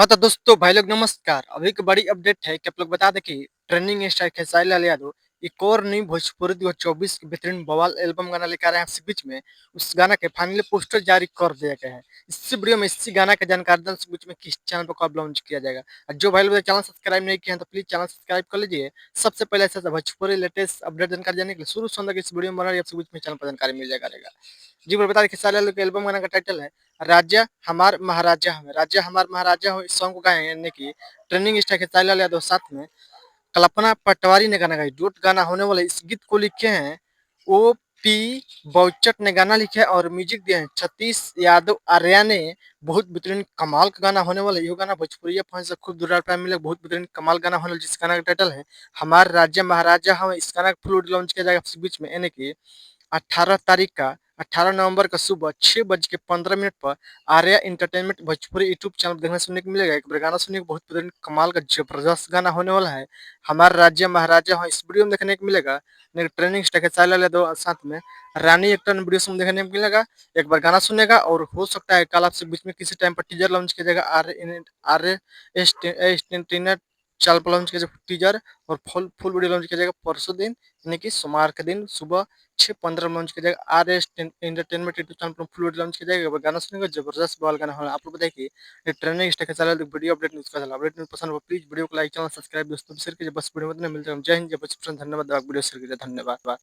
हाँ, तो दोस्तों भाई लोग नमस्कार। अभी एक बड़ी अपडेट है कि आप लोग बता दें कि ट्रेंडिंग स्टार खेसारी लाल यादव एक और नई भोजपुरी 2024 की बेहतरीन बवाल एल्बम गाना लेकर आ रहे हैं आपसे बीच में। उस गाना के फाइनली पोस्टर जारी कर दिया गया है। इसी वीडियो में इसी गाना की जानकारी दें, बीच में किस चैनल पर कब लॉन्च किया जाएगा। और जो भाई लोग चैनल सब्सक्राइब नहीं किए हैं तो प्लीज चैनल सब्सक्राइब कर लीजिए। सबसे पहले ऐसा भोजपुरी लेटेस्ट अपडेट जानकारी जाने के लिए शुरू से अंदर इस वीडियो में बना रही आपसे बीच में चैनल पर जानकारी मिल जाएगा रहेगा। जी बोल बता दें खेसारी लाल के एल्बम गाना का टाइटल है राजा हमार महाराजा हमें, राजा हमार महाराजा हो। इस सॉन्ग को गाए हैं यानी कि ट्रेंडिंग स्टार खेसारी लाल यादव, साथ में कल्पना पटवारी ने गाना गाया। डुएट गाना होने वाले इस गीत को लिखे हैं ओ पी बौचट ने गाना लिखा है और म्यूजिक दिया है सतीश यादव आर्या ने। बहुत बेहतरीन कमाल का गाना होने वाला है। ये गाना भोजपुरी फैंस से खूब दुलार प्यार मिलेगा। बहुत बेहतरीन कमाल गाना होने वाला है, जिस गाना का टाइटल है हमार राज्य महाराजा हम। इस गाना का फुल लॉन्च किया जाएगा आपके बीच में, यानी कि 18 तारीख का 18 नवंबर का सुबह 6:15 पर Arya entertainment Bhojpuri YouTube channel देखने सुनने को मिलेगा। एक बार गाना सुनने को बहुत बेहतरीन कमाल का जबरदस्त गाना होने वाला है। हमारा राज्य महाराजा हो इस वीडियो में देखने को मिलेगा। ट्रेनिंग स्टार के चाल दो साथ में रानी एक्टर वीडियो में देखने को मिलेगा। एक बार गाना सुनेगा और हो सकता है कल आपसे बीच में किसी टाइम पर टीजर लॉन्च किया जाएगा। आर एस चाल पर लॉन्च किया जाएगा टीजर, और फुल फुल वीडियो लॉन्च किया जाएगा परसों दिन, यानी कि सोमवार के दिन सुबह 6:15 लॉन्च किया जाएगा। R S entertainment YouTube channel पर फुल वीडियो लॉन्च किया जाएगा। गाना सुनेगा जबरदस्त बवाल गाना होगा। आप लोग बताइए कि ये ट्रेंडिंग स्टार के चैनल वीडियो अपडेट न्यूज का चला अपडेट न्यूज पसंद हो प्लीज वीडियो को लाइक चैनल सब्सक्राइब दोस्तों शेयर कीजिए। बस वीडियो में मिलते हैं। जय हिंद, जय बच्चन, धन्यवाद। वीडियो शेयर कीजिए, धन्यवाद।